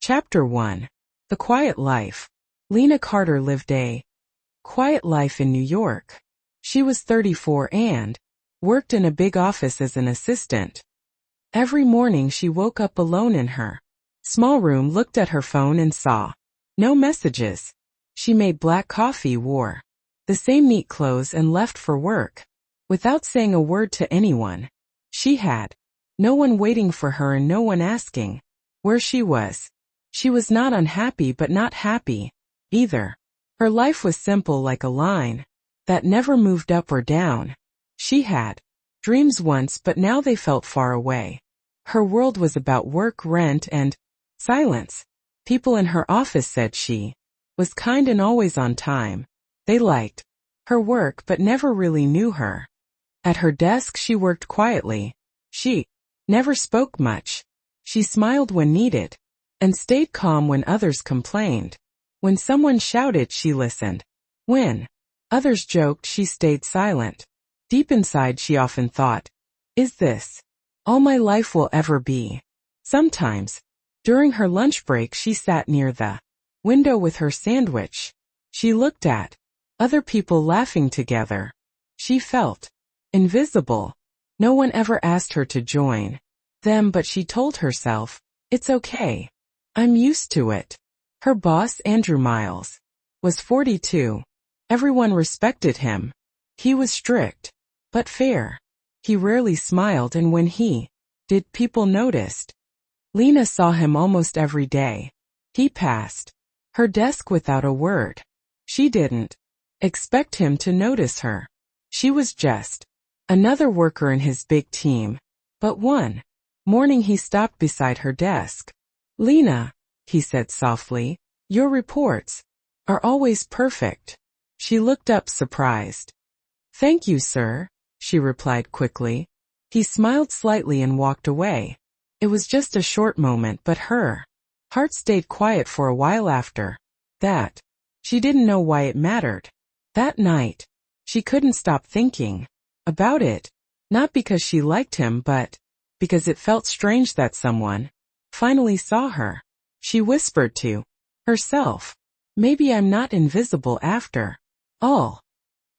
Chapter 1. The Quiet Life. Lena Carter lived a quiet life in New York. She was 34 and worked in a big office as an assistant. Every morning she woke up alone in her small room, looked at her phone and saw no messages. She made black coffee, wore the same neat clothes and left for work without saying a word to anyone. She had no one waiting for her and no one asking where she was. She was not unhappy but not happy either. Her life was simple, like a line that never moved up or down. She had dreams once, but now they felt far away. Her world was about work, rent, and silence. People in her office said she was kind and always on time. They liked her work but never really knew her. At her desk she worked quietly. She never spoke much. She smiled when needed and stayed calm when others complained. When someone shouted, she listened. When others joked, she stayed silent. Deep inside she often thought, is this all my life will ever be? Sometimes, during her lunch break, she sat near the window with her sandwich. She looked at other people laughing together. She felt invisible. No one ever asked her to join them, but she told herself, it's okay. I'm used to it. Her boss, Andrew Miles, was 42. Everyone respected him. He was strict, but fair. He rarely smiled, and when he did, people noticed. Lena saw him almost every day. He passed her desk without a word. She didn't expect him to notice her. She was just another worker in his big team. But one morning he stopped beside her desk. Lena, he said softly, your reports are always perfect. She looked up, surprised. Thank you, sir, she replied quickly. He smiled slightly and walked away. It was just a short moment, but her heart stayed quiet for a while after that. She didn't know why it mattered. That night, she couldn't stop thinking about it, not because she liked him, but because it felt strange that someone finally saw her. She whispered to herself, maybe I'm not invisible after all.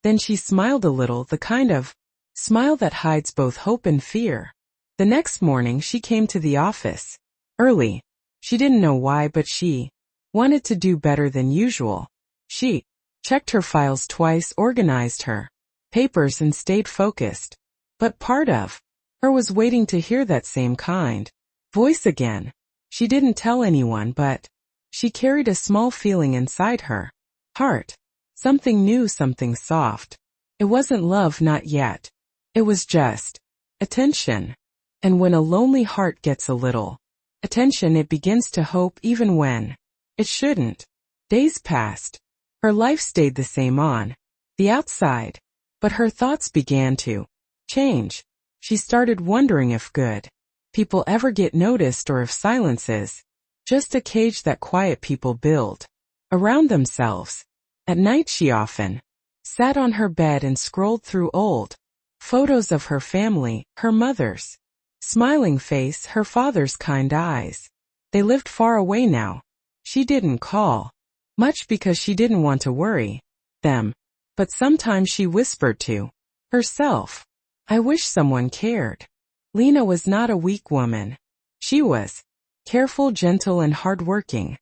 Then she smiled a little, the kind of smile that hides both hope and fear. The next morning she came to the office early. She didn't know why, but she wanted to do better than usual. She checked her files twice, organized her papers, and stayed focused. But part of her was waiting to hear that same kind voice again. She didn't tell anyone, but she carried a small feeling inside her heart. Something new, something soft. It wasn't love, not yet. It was just attention. And when a lonely heart gets a little attention, it begins to hope even when it shouldn't. Days passed. Her life stayed the same on the outside, but her thoughts began to change. She started wondering if good people ever get noticed, or if silence is just a cage that quiet people build around themselves. At night she often sat on her bed and scrolled through old photos of her family, her mother's smiling face, her father's kind eyes. They lived far away now. She didn't call much because she didn't want to worry them, but sometimes she whispered to herself, I wish someone cared. Lena was not a weak woman. She was careful, gentle, and hardworking.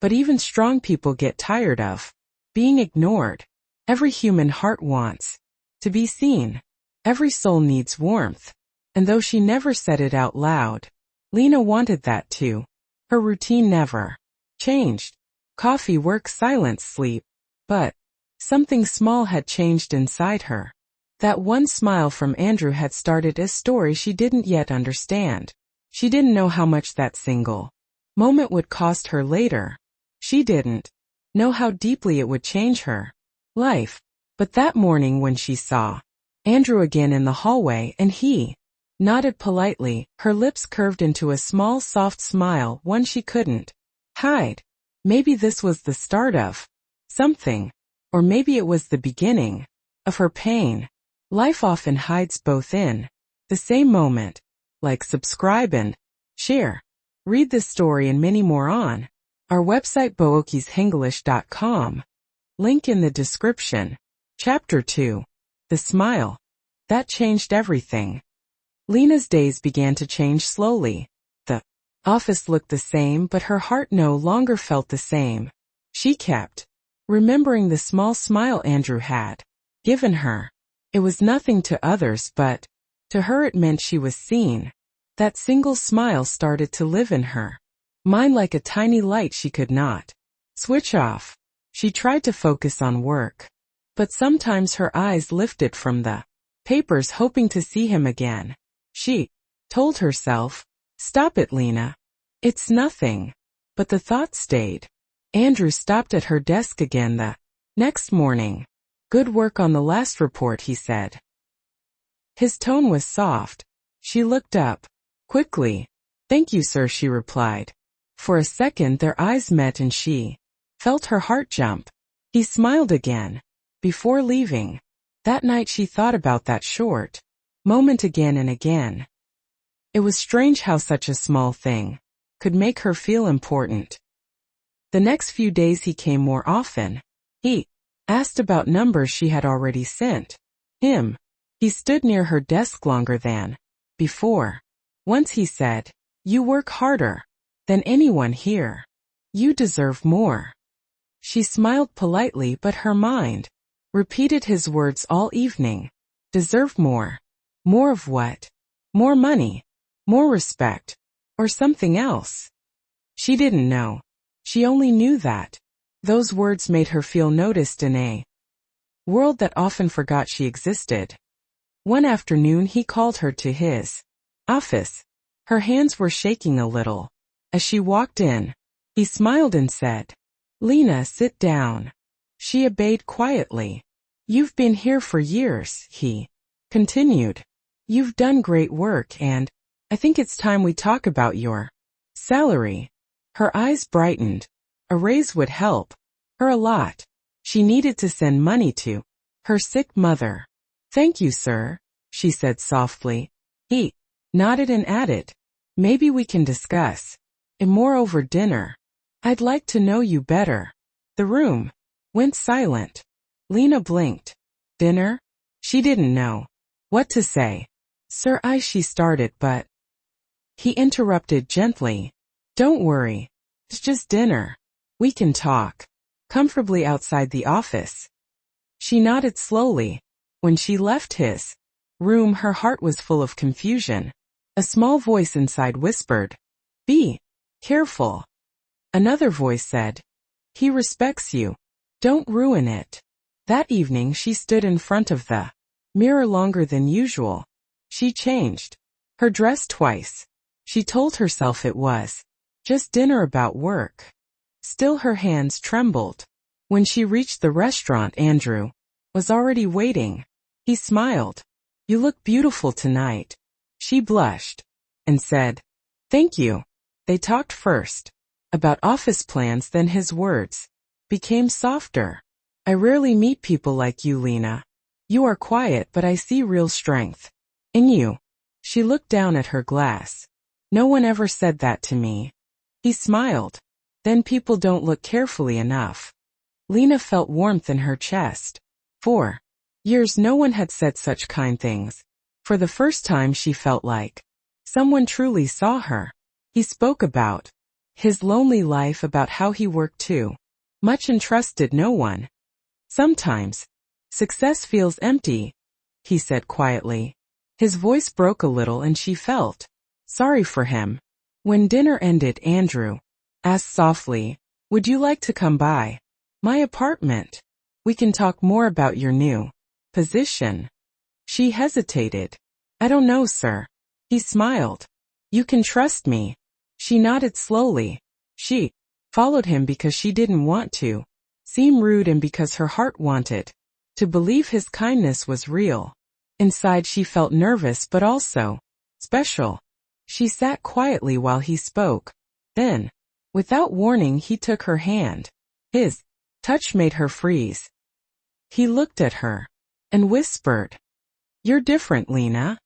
But even strong people get tired of being ignored. Every human heart wants to be seen. Every soul needs warmth. And though she never said it out loud, Lena wanted that too. Her routine never changed. Coffee, work, silence, sleep. But something small had changed inside her. That one smile from Andrew had started a story she didn't yet understand. She didn't know how much that single moment would cost her later. She didn't know how deeply it would change her life. But that morning when she saw Andrew again in the hallway and he nodded politely, her lips curved into a small, soft smile, one she couldn't hide. Maybe this was the start of something, or maybe it was the beginning of her pain. Life often hides both in the same moment. Like, subscribe, and share. Read this story and many more on our website bookishenglish.com. Link in the description. Chapter 2. The Smile. That changed everything. Lena's days began to change slowly. The office looked the same, but her heart no longer felt the same. She kept remembering the small smile Andrew had given her. It was nothing to others, but to her it meant she was seen. That single smile started to live in her mind like a tiny light she could not switch off. She tried to focus on work, but sometimes her eyes lifted from the papers hoping to see him again. She told herself, "Stop it, Lena. It's nothing." But the thought stayed. Andrew stopped at her desk again the next morning. "Good work on the last report," he said. His tone was soft. She looked up quickly. "Thank you, sir," she replied. For a second their eyes met and she felt her heart jump. He smiled again. Before leaving that night she thought about that short moment again and again. It was strange how such a small thing could make her feel important. The next few days he came more often. He asked about numbers she had already sent him. He stood near her desk longer than before. Once he said, "You work harder than anyone here. You deserve more." She smiled politely, but her mind repeated his words all evening. Deserve more. More of what? More money? More respect? Or something else? She didn't know. She only knew that those words made her feel noticed in a world that often forgot she existed. One afternoon he called her to his office. Her hands were shaking a little. As she walked in, he smiled and said, "Lena, sit down." She obeyed quietly. "You've been here for years," he continued. "You've done great work, and I think it's time we talk about your salary." Her eyes brightened. A raise would help her a lot. She needed to send money to her sick mother. "Thank you, sir," she said softly. He nodded and added, "Maybe we can discuss it more over dinner. I'd like to know you better." The room went silent. Lena blinked. "Dinner?" She didn't know what to say. "Sir, she started, but..." He interrupted gently. "Don't worry. It's just dinner. We can talk comfortably outside the office." She nodded slowly. When she left his room, her heart was full of confusion. A small voice inside whispered, "Be careful." Another voice said, "He respects you. Don't ruin it." That evening she stood in front of the mirror longer than usual. She changed her dress twice. She told herself it was just dinner about work. Still her hands trembled. When she reached the restaurant, Andrew was already waiting. He smiled. "You look beautiful tonight." She blushed and said, "Thank you." They talked first about office plans, then his words became softer. "I rarely meet people like you, Lena. You are quiet, but I see real strength in you." She looked down at her glass. "No one ever said that to me." He smiled. "Then people don't look carefully enough." Lena felt warmth in her chest. For years no one had said such kind things. For the first time she felt like someone truly saw her. He spoke about his lonely life, about how he worked too much and trusted no one. "Sometimes success feels empty," he said quietly. His voice broke a little and she felt sorry for him. When dinner ended, Andrew asked softly, "Would you like to come by my apartment? We can talk more about your new position." She hesitated. "I don't know, sir." He smiled. "You can trust me." She nodded slowly. She followed him because she didn't want to seem rude and because her heart wanted to believe his kindness was real. Inside she felt nervous but also special. She sat quietly while he spoke. Then, without warning, he took her hand. His touch made her freeze. He looked at her and whispered, "You're different, Lena."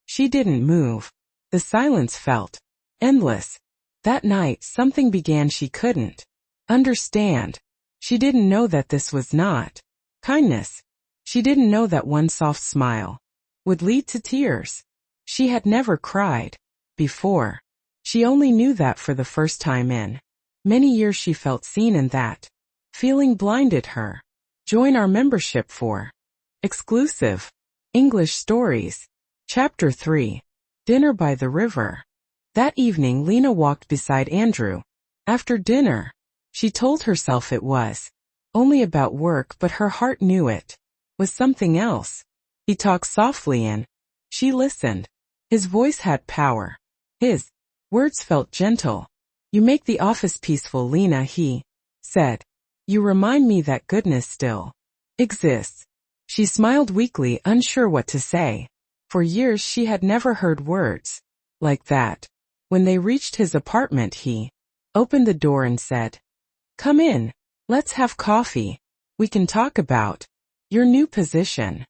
She didn't move. The silence felt endless. That night something began she couldn't understand. She didn't know that this was not kindness. She didn't know that one soft smile would lead to tears. She had never cried before. She only knew that for the first time in many years she felt seen, and that feeling blinded her. Join our membership for exclusive English stories. Chapter 3. Dinner by the River. That evening Lena walked beside Andrew. After dinner, she told herself it was only about work, but her heart knew it was something else. He talked softly and she listened. His voice had power. His words felt gentle. "You make the office peaceful, Lena," he said. "You remind me that goodness still exists." She smiled weakly, unsure what to say. For years she had never heard words like that. When they reached his apartment, he opened the door and said, "Come in. Let's have coffee. We can talk about your new position."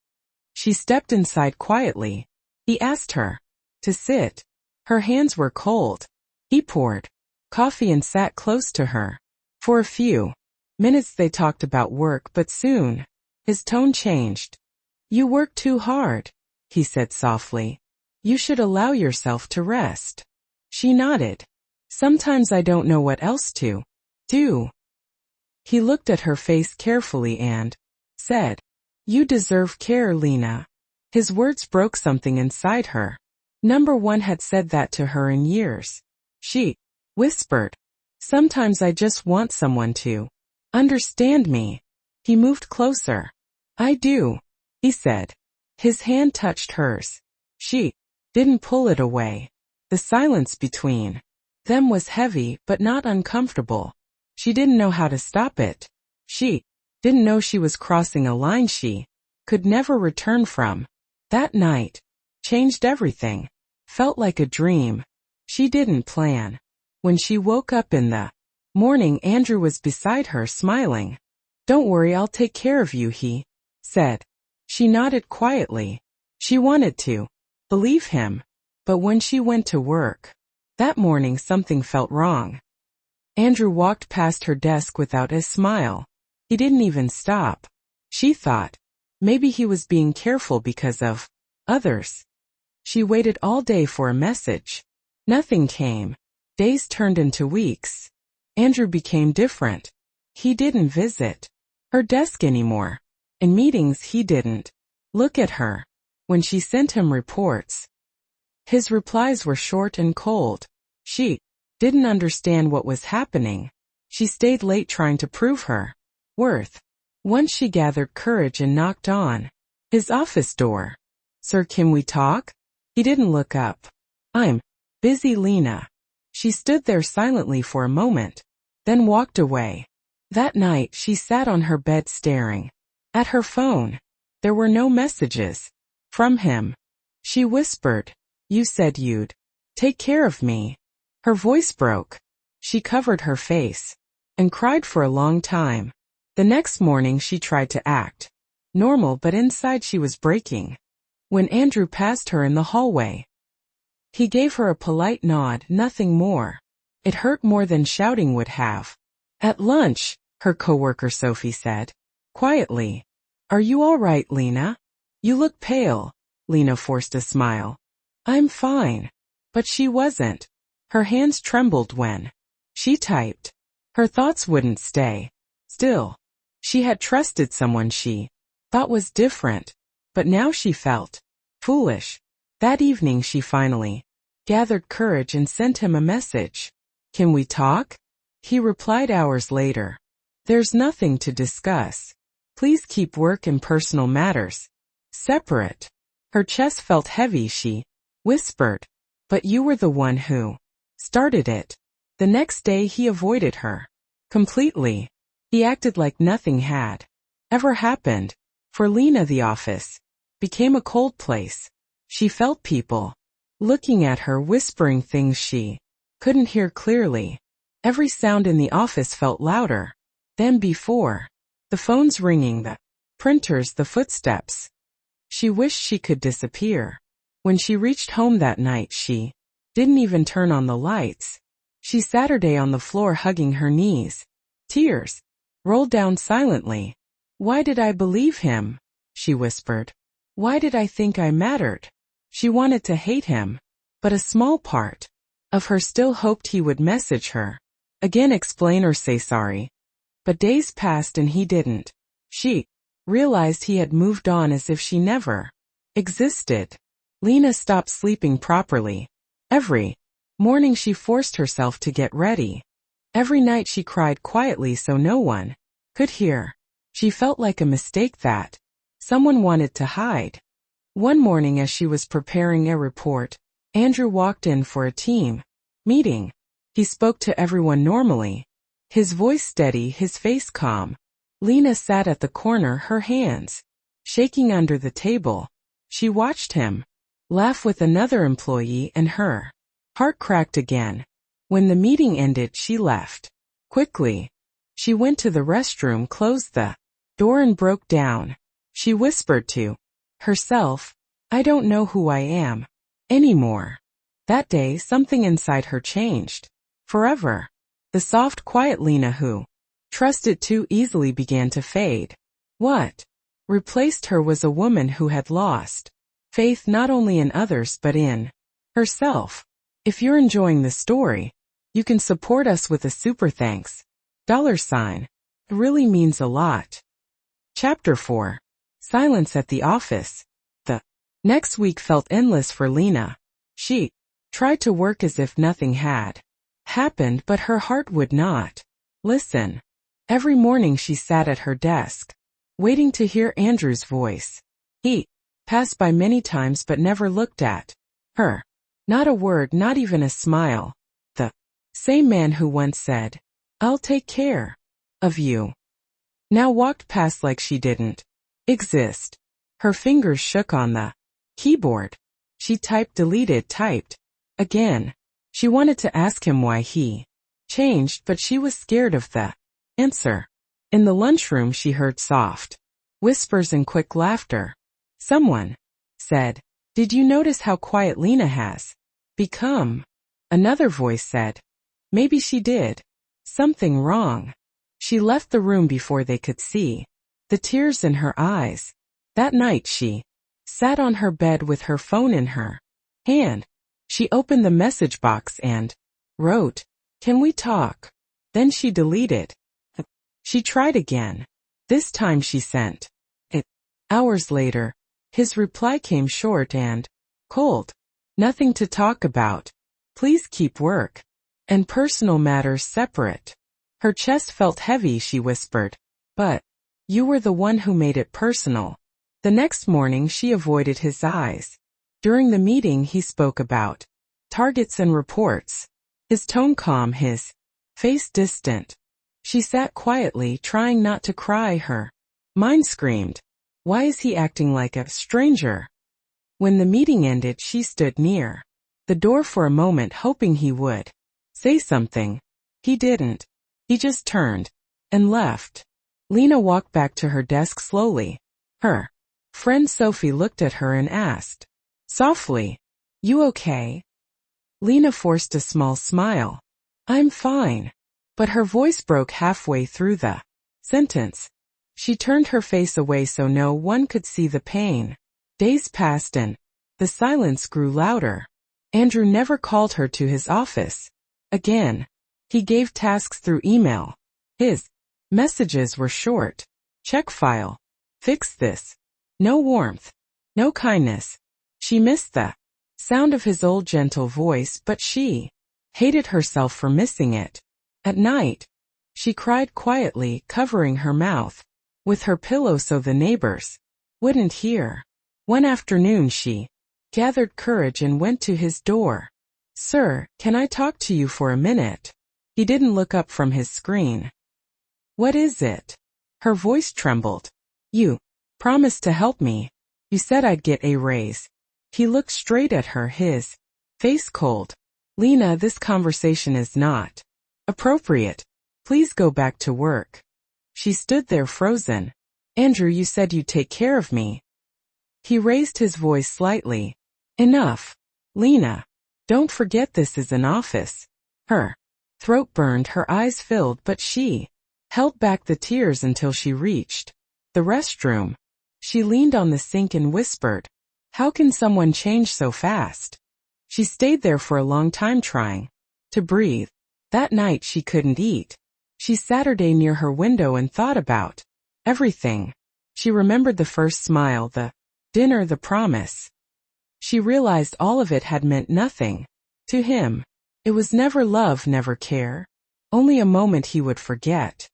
She stepped inside quietly. He asked her to sit. Her hands were cold. He poured coffee and sat close to her. For a few minutes they talked about work, but soon his tone changed. "You work too hard," he said softly. "You should allow yourself to rest." She nodded. "Sometimes I don't know what else to do." He looked at her face carefully and said, "You deserve care, Lena." His words broke something inside her. Number one had said that to her in years. She whispered, "Sometimes I just want someone to understand me." He moved closer. "I do," he said. His hand touched hers. She didn't pull it away. The silence between them was heavy but not uncomfortable. She didn't know how to stop it. She didn't know she was crossing a line she could never return from. That night changed everything. Felt like a dream she didn't plan. When she woke up in the morning, Andrew was beside her, smiling. "Don't worry, I'll take care of you," he said. She nodded quietly. She wanted to believe him. But when she went to work that morning, something felt wrong. Andrew walked past her desk without a smile. He didn't even stop. She thought maybe he was being careful because of others. She waited all day for a message. Nothing came. Days turned into weeks. Andrew became different. He didn't visit her desk anymore. In meetings he didn't look at her. When she sent him reports, his replies were short and cold. She didn't understand what was happening. She stayed late trying to prove her worth. Once she gathered courage and knocked on his office door. "Sir, can we talk?" He didn't look up. "I'm busy, Lena." She stood there silently for a moment, then walked away. That night she sat on her bed staring at her phone. There were no messages from him. She whispered, "You said you'd take care of me." Her voice broke. She covered her face and cried for a long time. The next morning she tried to act normal, but inside she was breaking. When Andrew passed her in the hallway, he gave her a polite nod, nothing more. It hurt more than shouting would have. At lunch, her coworker Sophie said quietly, "Are you all right, Lena? You look pale." Lena forced a smile. "I'm fine." But she wasn't. Her hands trembled when she typed. Her thoughts wouldn't stay still. She had trusted someone she thought was different, but now she felt foolish. That evening she finally gathered courage and sent him a message. "Can we talk?" He replied hours later. "There's nothing to discuss. Please keep work and personal matters separate." Her chest felt heavy. She whispered, "But you were the one who started it." The next day he avoided her completely. He acted like nothing had ever happened. For Lena, the office became a cold place. She felt people looking at her, whispering things she couldn't hear clearly. Every sound in the office felt louder than before. The phones ringing, the printers, the footsteps. She wished she could disappear. When she reached home that night, she didn't even turn on the lights. She Saturday on the floor hugging her knees. Tears rolled down silently. Why did I believe him? She whispered. Why did I think I mattered? She wanted to hate him, but a small part of her still hoped he would message her, again explain or say sorry. But days passed and he didn't. She realized he had moved on as if she never existed. Lena stopped sleeping properly. Every morning she forced herself to get ready. Every night she cried quietly so no one could hear. She felt like a mistake that someone wanted to hide. One morning as she was preparing a report, Andrew walked in for a team meeting. He spoke to everyone normally, his voice steady, his face calm. Lena sat at the corner, her hands shaking under the table. She watched him laugh with another employee and her heart cracked again. When the meeting ended, she left quickly. She went to the restroom, closed the door and broke down. She whispered to herself, I don't know who I am anymore. That day, something inside her changed forever. The soft, quiet Lena who trusted too easily began to fade. What replaced her was a woman who had lost faith not only in others but in herself. If you're enjoying the story, you can support us with a super thanks $. It really means a lot. Chapter 4. Silence at the office. The next week felt endless for Lena. She tried to work as if nothing had happened, but her heart would not listen. Every morning she sat at her desk, waiting to hear Andrew's voice. He passed by many times but never looked at her. Not a word, not even a smile. The same man who once said, I'll take care of you, now walked past like she didn't exist. Her fingers shook on the keyboard. She typed, deleted, typed again. She wanted to ask him why he changed, but she was scared of the answer. In the lunchroom she heard soft whispers and quick laughter. Someone said, Did you notice how quiet Lena has become? Another voice said, Maybe she did. Something wrong. She left the room before they could see the tears in her eyes. That night she sat on her bed with her phone in her hand. She opened the message box and wrote, Can we talk? Then she deleted. She tried again. This time she sent it. Hours later, his reply came short and cold. Nothing to talk about. Please keep work and personal matters separate. Her chest felt heavy, she whispered. But you were the one who made it personal. The next morning she avoided his eyes. During the meeting he spoke about targets and reports. His tone calm, his face distant. She sat quietly, trying not to cry. Her mind screamed, Why is he acting like a stranger? When the meeting ended, she stood near the door for a moment, hoping he would say something. He didn't. He just turned and left. Lena walked back to her desk slowly. Her friend Sophie looked at her and asked softly, You okay? Lena forced a small smile. I'm fine. But her voice broke halfway through the sentence. She turned her face away so no one could see the pain. Days passed and the silence grew louder. Andrew never called her to his office again. He gave tasks through email. His messages were short. Check file. Fix this. No warmth. No kindness. She missed the sound of his old gentle voice, but she hated herself for missing it. At night, she cried quietly, covering her mouth with her pillow so the neighbors wouldn't hear. One afternoon she gathered courage and went to his door. Sir, can I talk to you for a minute? He didn't look up from his screen. What is it? Her voice trembled. You promised to help me. You said I'd get a raise. He looked straight at her, his face cold. Lena, this conversation is not appropriate. Please go back to work. She stood there frozen. Andrew, you said you'd take care of me. He raised his voice slightly. Enough. Lena, don't forget this is an office. Her Throat burned, her eyes filled, but she held back the tears until she reached the restroom. She leaned on the sink and whispered, "How can someone change so fast?" She stayed there for a long time trying to breathe. That night she couldn't eat. She sat near her window and thought about everything. She remembered the first smile, the dinner, the promise. She realized all of it had meant nothing to him. It was never love, never care. Only a moment he would forget.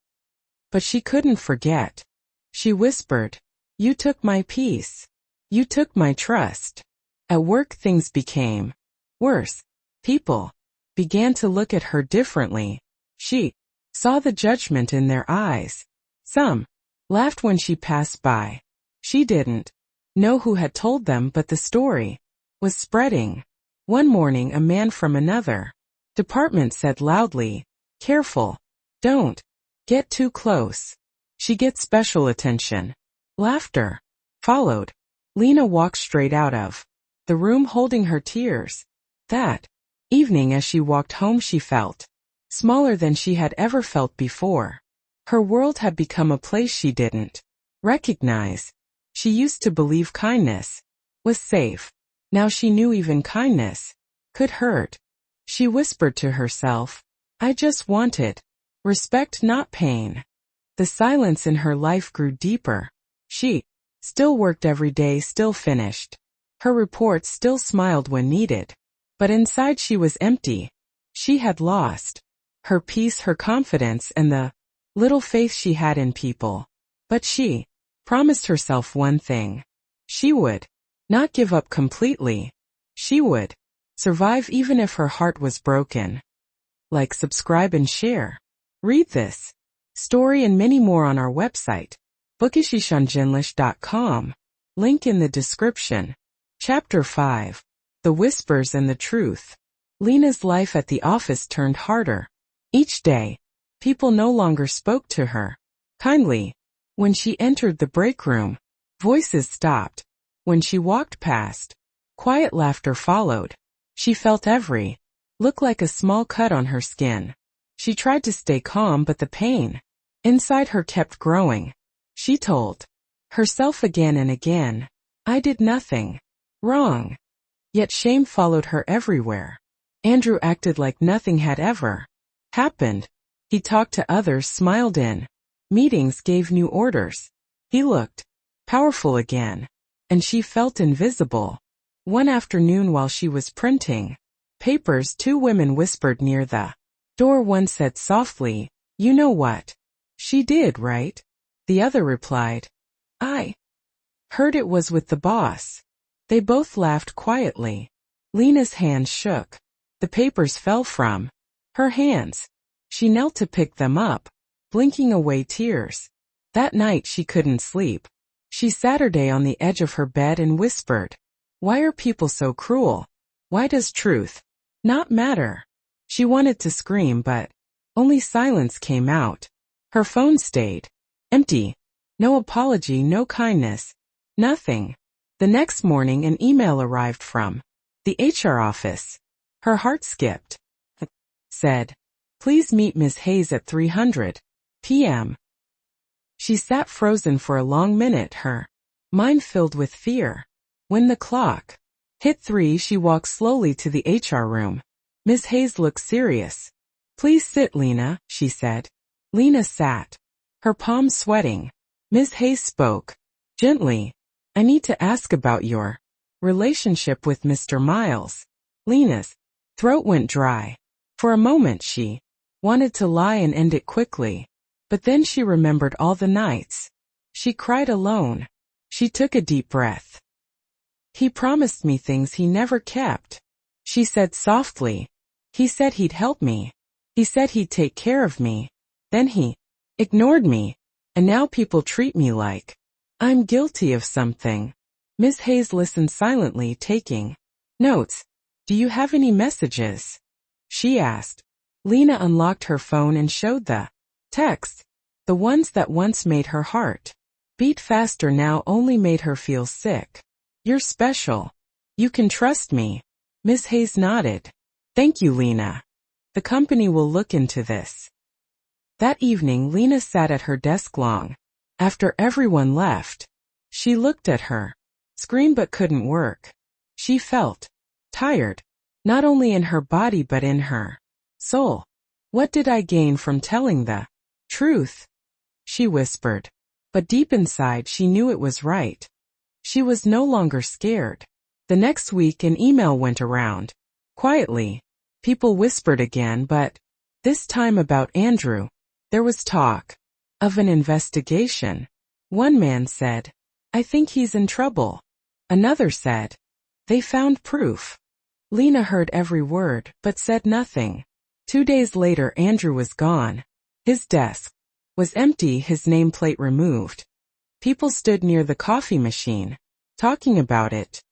But she couldn't forget. She whispered, "You took my peace. You took my trust." At work things became worse. People began to look at her differently. She saw the judgment in their eyes. Some laughed when she passed by. She didn't know who had told them, but the story was spreading. One morning a man from another department said loudly, "Careful. Don't get too close. She gets special attention." Laughter followed. Lena walked straight out of the room holding her tears. That evening as she walked home she felt smaller than she had ever felt before. Her world had become a place she didn't recognize. She used to believe kindness was safe. Now she knew even kindness could hurt. She whispered to herself, "I just wanted respect, not pain." The silence in her life grew deeper. She still worked every day, still finished her reports, still smiled when needed. But inside she was empty. She had lost her peace, her confidence, and the little faith she had in people. But she promised herself one thing. She would not give up completely. She would survive even if her heart was broken. Like, subscribe, and share. Read this story and many more on our website, bookishishanjinlish.com. Link in the description. Chapter 5. The Whispers and the Truth. Lena's life at the office turned harder. Each day, people no longer spoke to her kindly. When she entered the break room, voices stopped. When she walked past, quiet laughter followed. She felt every look like a small cut on her skin. She tried to stay calm, but the pain inside her kept growing. She told herself again and again, "I did nothing wrong." Yet shame followed her everywhere. Andrew acted like nothing had ever happened. He talked to others, smiled in meetings, gave new orders. He looked powerful again, and she felt invisible. One afternoon while she was printing papers, two women whispered near the door. One said softly, "You know what she did, right?" The other replied, "I heard it was with the boss." They both laughed quietly. Lena's hands shook. The papers fell from her hands. She knelt to pick them up, blinking away tears. That night she couldn't sleep. She sat on the edge of her bed and whispered, "Why are people so cruel? Why does truth not matter?" She wanted to scream, but only silence came out. Her phone stayed empty. No apology, no kindness, nothing. The next morning an email arrived from the HR office. Her heart skipped. It said, "Please meet Ms. Hayes at 3:00 p.m. She sat frozen for a long minute, her mind filled with fear. When the clock hit 3, she walked slowly to the HR room. Ms. Hayes looked serious. "Please sit, Lena," she said. Lena sat, her palms sweating. Ms. Hayes spoke gently. "I need to ask about your relationship with Mr. Miles." Lena's throat went dry. For a moment she wanted to lie and end it quickly. But then she remembered all the nights she cried alone. She took a deep breath. "He promised me things he never kept," she said softly. "He said he'd help me. He said he'd take care of me. Then he ignored me. And now people treat me like I'm guilty of something." Ms. Hayes listened silently, taking notes. "Do you have any messages?" she asked. Lena unlocked her phone and showed the texts. The ones that once made her heart beat faster now only made her feel sick. "You're special. You can trust me." Ms. Hayes nodded. "Thank you, Lena." The company will look into this. That evening Lena sat at her desk long. After everyone left, she looked at her screen but couldn't work. She felt tired, not only in her body but in her soul. What did I gain from telling the truth? She whispered. But deep inside she knew it was right. She was no longer scared. The next week an email went around. Quietly, people whispered again, but this time about Andrew. There was talk of an investigation. One man said, "I think he's in trouble." Another said, "They found proof." Lena heard every word, but said nothing. 2 days later Andrew was gone. His desk was empty, his nameplate removed. People stood near the coffee machine, talking about it.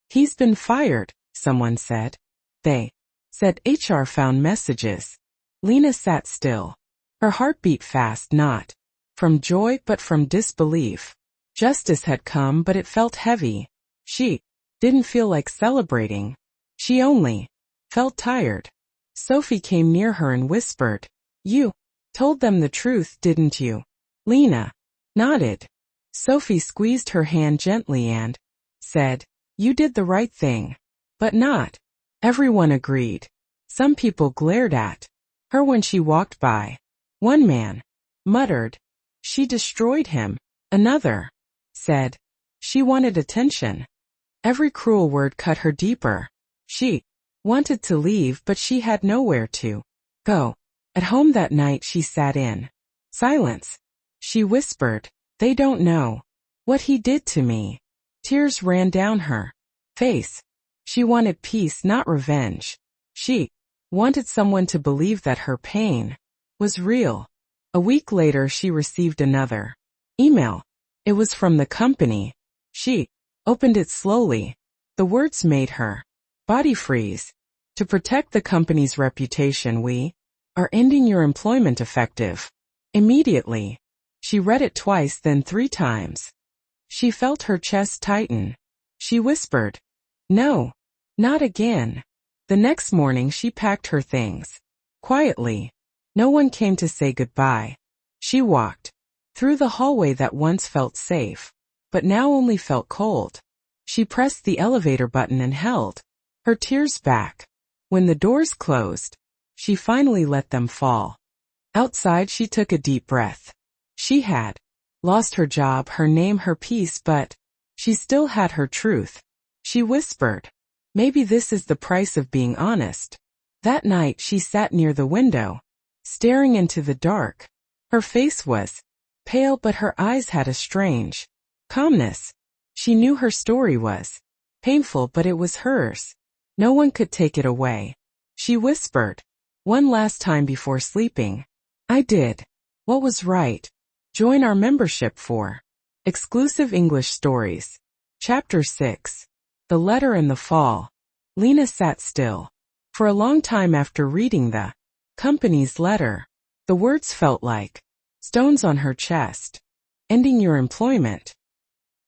"He's been fired," someone said. They said HR found messages. Lena sat still. Her heart beat fast, not from joy but from disbelief. Justice had come, but it felt heavy. She didn't feel like celebrating. She only felt tired. Sophie came near her and whispered, "You told them the truth, didn't you?" Lena nodded. Sophie squeezed her hand gently and said, "You did the right thing." But not everyone agreed. Some people glared at her when she walked by. One man muttered, "She destroyed him." Another said, "She wanted attention." Every cruel word cut her deeper. She wanted to leave, but she had nowhere to go. At home that night she sat in silence. She whispered, "They don't know what he did to me." Tears ran down her face. She wanted peace, not revenge. She wanted someone to believe that her pain was real. A week later she received another email. It was from the company. She opened it slowly. The words made her body freeze. "To protect the company's reputation, we are ending your employment effective immediately." She read it twice, then 3 times. She felt her chest tighten. She whispered, "No, not again." The next morning she packed her things quietly. No one came to say goodbye. She walked through the hallway that once felt safe, but now only felt cold. She pressed the elevator button and held her tears back. When the doors closed, she finally let them fall. Outside she took a deep breath. She had lost her job, her name, her peace, but she still had her truth. She whispered, "Maybe this is the price of being honest." That night she sat near the window, staring into the dark. Her face was pale, but her eyes had a strange calmness. She knew her story was painful, but it was hers. No one could take it away. She whispered one last time before sleeping, "I did what was right." Join our membership for exclusive English stories. Chapter 6. The Letter in the Fall. Lena sat still for a long time after reading the company's letter. The words felt like stones on her chest. "Ending your employment.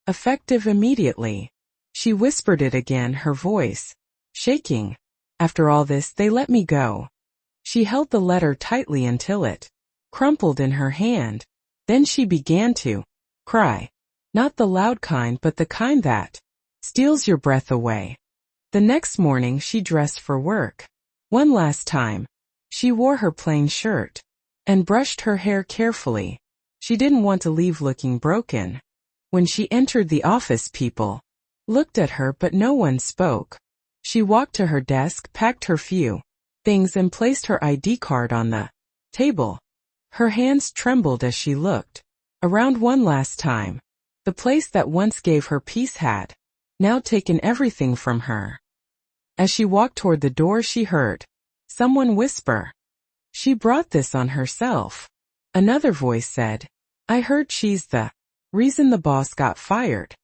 Effective immediately." She whispered it again, her voice shaking. "After all this, they let me go." She held the letter tightly until it crumpled in her hand. Then she began to cry. Not the loud kind, but the kind that steals your breath away. The next morning she dressed for work. One last time, she wore her plain shirt and brushed her hair carefully. She didn't want to leave looking broken. When she entered the office, people looked at her, but no one spoke. She walked to her desk, packed her few things, and placed her ID card on the table. Her hands trembled as she looked around one last time. The place that once gave her peace had now taken everything from her. As she walked toward the door, she heard someone whisper, "She brought this on herself." Another voice said, "I heard she's the reason the boss got fired."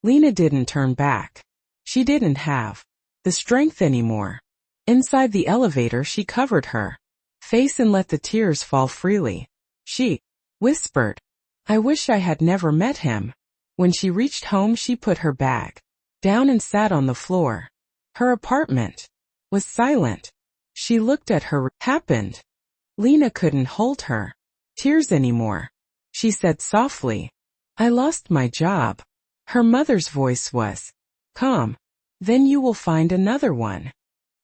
Lena didn't turn back. She didn't have the strength anymore. Inside the elevator she covered her face and let the tears fall freely. She whispered, "I wish I had never met him." When she reached home she put her bag down and sat on the floor. Her apartment was silent. She looked at her. Happened. Lena couldn't hold her tears anymore. She said softly, I lost my job. Her mother's voice was calm. Then you will find another one.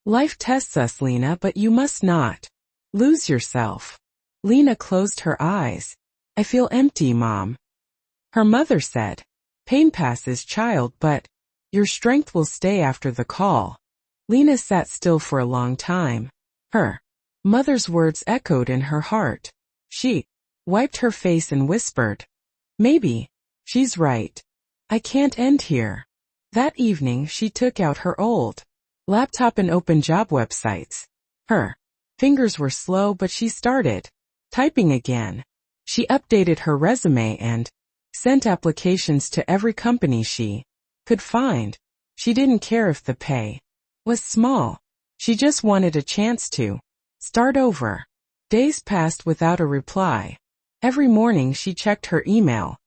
Life tests us, Lena, but you must not lose yourself. Lena closed her eyes. I feel empty, Mom. Her mother said, pain passes, child, but your strength will stay after the call. Lena sat still for a long time. Her mother's words echoed in her heart. She wiped her face and whispered, maybe she's right. I can't end here. That evening she took out her old laptop and opened job websites. Her fingers were slow, but she started typing again. She updated her resume and sent applications to every company she could find. She didn't care if the pay was small. She just wanted a chance to start over. Days passed without a reply. Every morning she checked her email,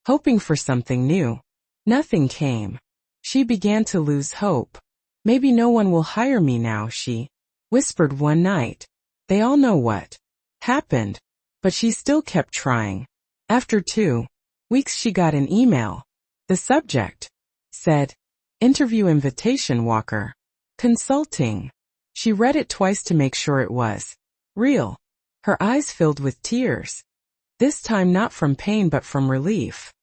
hoping for something new. Nothing came. She began to lose hope. Maybe no one will hire me now, she whispered one night. They all know what happened, but she still kept trying. After 2 weeks she got an email. The subject said, Interview invitation, Walker Consulting. She read it twice to make sure it was real. Her eyes filled with tears. This time not from pain but from relief.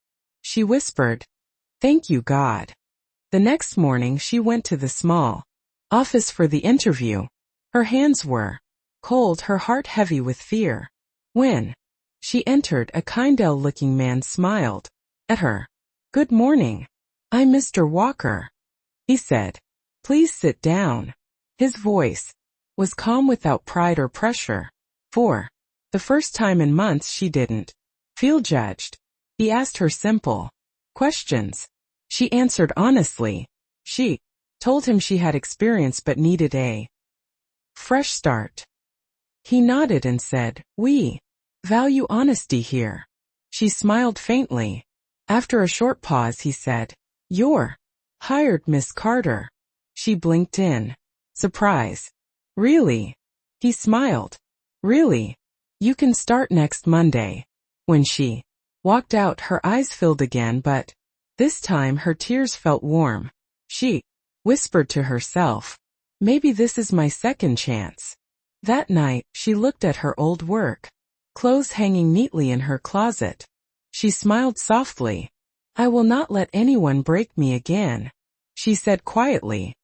She whispered, Thank you, God. The next morning she went to the small office for the interview. Her hands were cold, her heart heavy with fear. When she entered, a kind, ill-looking man smiled at her. Good morning. I'm Mr. Walker, he said. Please sit down. His voice was calm without pride or pressure. For the first time in months she didn't feel judged. He asked her simple questions. She answered honestly. She told him she had experience but needed a fresh start. He nodded and said, We value honesty here. She smiled faintly. After a short pause he said, You're hired, Miss Carter. She blinked in surprise. Really? He smiled. Really? You can start next Monday. When she walked out, her eyes filled again, but this time her tears felt warm. She whispered to herself, Maybe this is my second chance. That night, she looked at her old work clothes hanging neatly in her closet. She smiled softly. I will not let anyone break me again, she said quietly.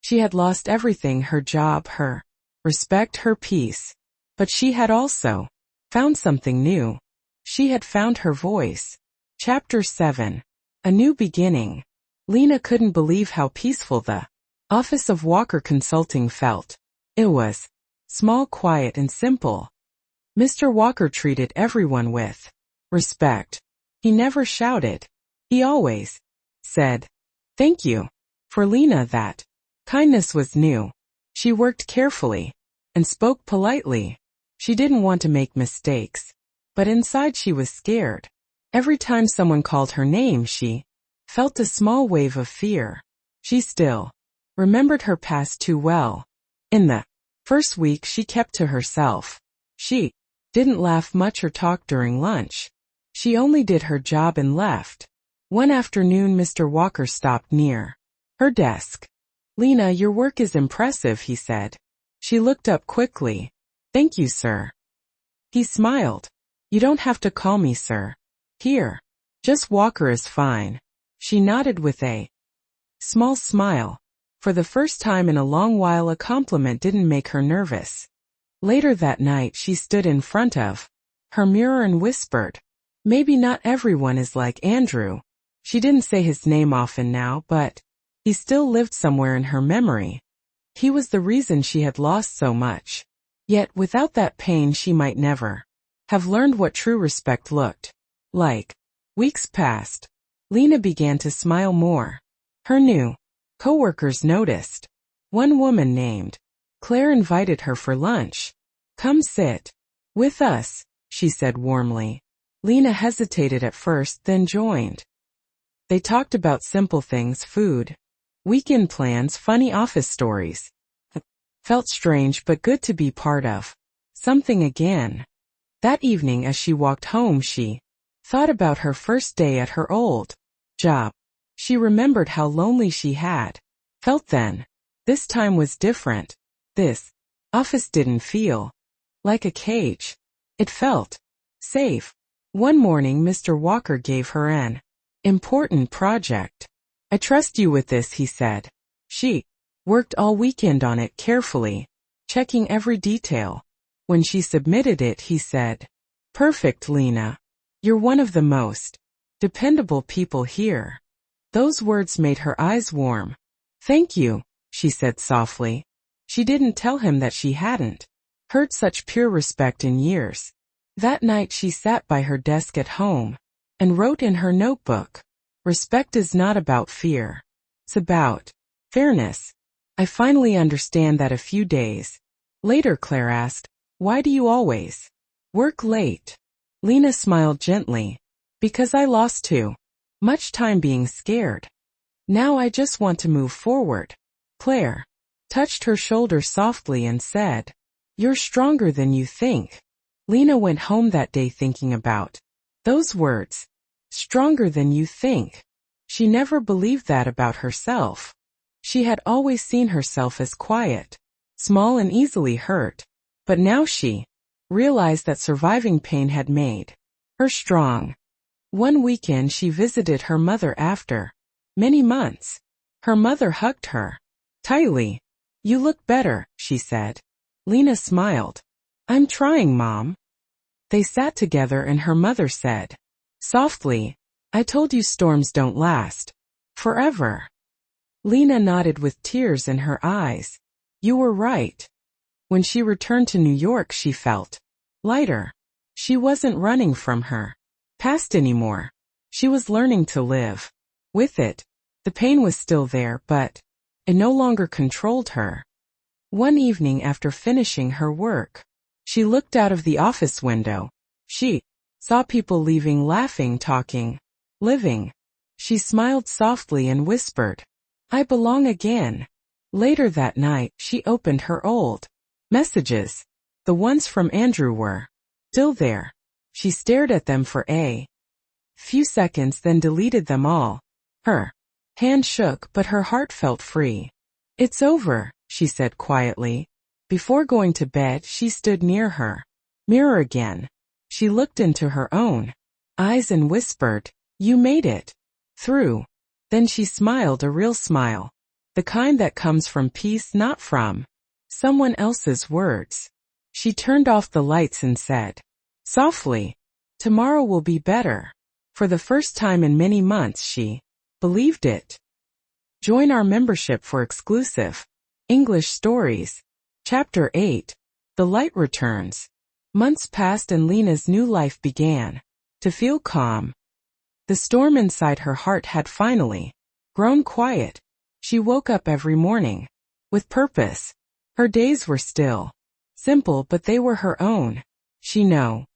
She had lost everything, her job, her respect, her peace. But she had also found something new. She had found her voice. Chapter 7. A New Beginning. Lena couldn't believe how peaceful the office of Walker Consulting felt. It was small, quiet, and simple. Mr. Walker treated everyone with respect. He never shouted. He always said, Thank you. For Lena, that kindness was new. She worked carefully and spoke politely. She didn't want to make mistakes, but inside she was scared. Every time someone called her name, she felt a small wave of fear. She still remembered her past too well. In the first week, she kept to herself. She didn't laugh much or talk during lunch. She only did her job and left. One afternoon, Mr. Walker stopped near her desk. Lena, your work is impressive, he said. She looked up quickly. Thank you, sir. He smiled. You don't have to call me sir. Here. Just Walker is fine. She nodded with a small smile. For the first time in a long while, a compliment didn't make her nervous. Later that night, she stood in front of her mirror and whispered, Maybe not everyone is like Andrew. She didn't say his name often now, but he still lived somewhere in her memory. He was the reason she had lost so much. Yet without that pain she might never have learned what true respect looked like. Weeks passed. Lena began to smile more. Her new coworkers noticed. One woman named Claire invited her for lunch. Come sit with us, she said warmly. Lena hesitated at first, then joined. They talked about simple things, food, weekend plans, funny office stories. Felt strange but good to be part of something again. That evening as she walked home she thought about her first day at her old job. She remembered how lonely she had felt then. This time was different. This office didn't feel like a cage. It felt safe. One morning Mr. Walker gave her an important project. "I trust you with this," he said. She worked all weekend on it carefully, checking every detail. When she submitted it, he said, "Perfect, Lena. You're one of the most dependable people here." Those words made her eyes warm. "Thank you," she said softly. She didn't tell him that she hadn't heard such pure respect in years. That night she sat by her desk at home and wrote in her notebook, "Respect is not about fear. It's about fairness." "I finally understand that." A few days later Claire asked, "Why do you always work late?" Lena smiled gently. "Because I lost too much time being scared. Now I just want to move forward." Claire touched her shoulder softly and said, "You're stronger than you think." Lena went home that day thinking about those words. Stronger than you think. She never believed that about herself. She had always seen herself as quiet, small and easily hurt. But now she realized that surviving pain had made her strong. One weekend she visited her mother after many months. Her mother hugged her tightly. "You look better," she said. Lena smiled. "I'm trying, Mom." They sat together and her mother said softly, "I told you storms don't last forever." Lena nodded with tears in her eyes. "You were right." When she returned to New York she felt lighter. She wasn't running from her past anymore. She was learning to live with it. The pain was still there, but it no longer controlled her. One evening after finishing her work, she looked out of the office window. She saw people leaving, laughing, talking, living. She smiled softly and whispered, "I belong again." Later that night, she opened her old messages. The ones from Andrew were still there. She stared at them for a few seconds, then deleted them all. Her hand shook, but her heart felt free. "It's over," she said quietly. Before going to bed, she stood near her mirror again. She looked into her own eyes and whispered, "You made it through." Then she smiled, a real smile. The kind that comes from peace, not from someone else's words. She turned off the lights and said softly, "Tomorrow will be better." For the first time in many months she believed it. Join our membership for exclusive English stories. Chapter 8. The Light Returns. Months passed and Lena's new life began to feel calm. The storm inside her heart had finally grown quiet. She woke up every morning with purpose. Her days were still simple, but they were her own. She no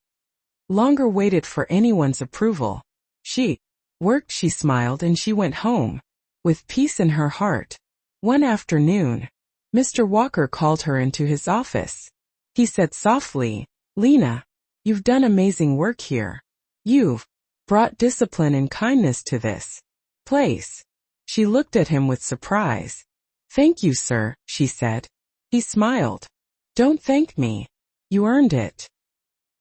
longer waited for anyone's approval. She worked, she smiled, and she went home with peace in her heart. One afternoon, Mr. Walker called her into his office. He said softly, "Lena, you've done amazing work here. You've brought discipline and kindness to this place." She looked at him with surprise. "Thank you, sir," she said. He smiled. "Don't thank me. You earned it."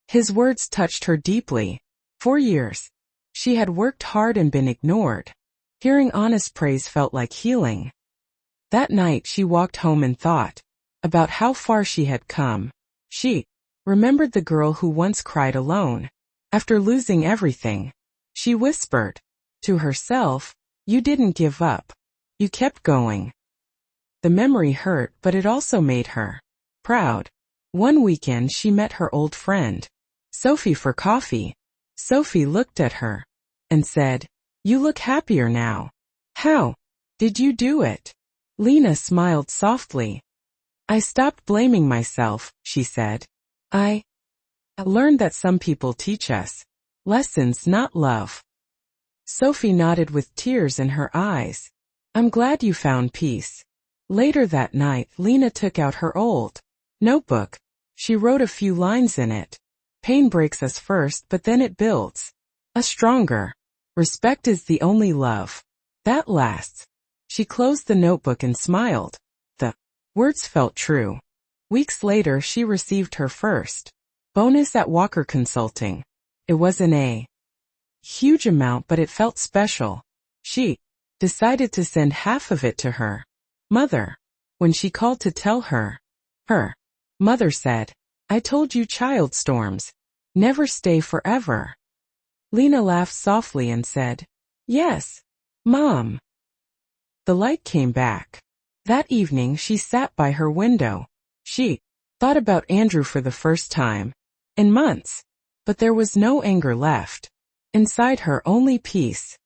His words touched her deeply. For years, she had worked hard and been ignored. Hearing honest praise felt like healing. That night she walked home and thought about how far she had come. She remembered the girl who once cried alone after losing everything. She whispered to herself, "You didn't give up. You kept going." The memory hurt, but it also made her proud. One weekend she met her old friend, Sophie, for coffee. Sophie looked at her and said, "You look happier now. How did you do it?" Lena smiled softly. "I stopped blaming myself," she said. I learned that some people teach us lessons, not love." Sophie nodded with tears in her eyes. "I'm glad you found peace." Later that night, Lena took out her old notebook. She wrote a few lines in it. Pain breaks us first, but then it builds us stronger. Respect is the only love that lasts. She closed the notebook and smiled. The words felt true. Weeks later, she received her first bonus at Walker Consulting. It wasn't a huge amount, but it felt special. She decided to send half of it to her mother. When she called to tell her mother said, "I told you child storms never stay forever." Lena laughed softly and said, "Yes, Mom." The light came back. That evening she sat by her window. She thought about Andrew for the first time in months, but there was no anger left. Inside her, only peace.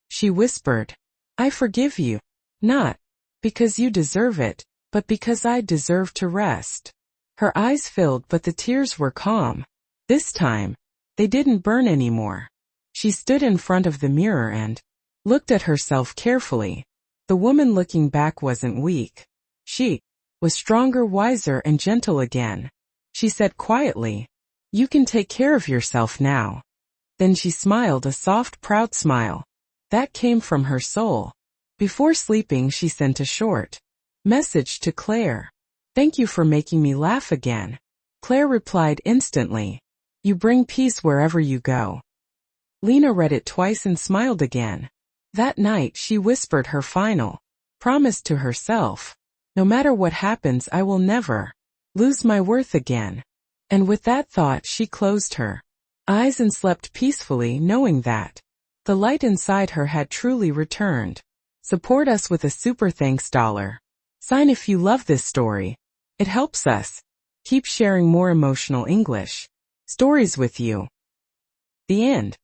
She whispered, "I forgive you, not because you deserve it, but because I deserve to rest." Her eyes filled, but the tears were calm. This time, they didn't burn anymore. She stood in front of the mirror and looked at herself carefully. The woman looking back wasn't weak. She was stronger, wiser, and gentle again. She said quietly, "You can take care of yourself now." Then she smiled, a soft, proud smile that came from her soul. Before sleeping, she sent a short message to Claire. "Thank you for making me laugh again." Claire replied instantly, "You bring peace wherever you go." Lena read it twice and smiled again. That night, she whispered her final promise to herself. "No matter what happens, I will never lose my worth again." And with that thought, she closed her eyes and slept peacefully, knowing that the light inside her had truly returned. Support us with a super thanks $. Sign if you love this story. It helps us keep sharing more emotional English stories with you. The end.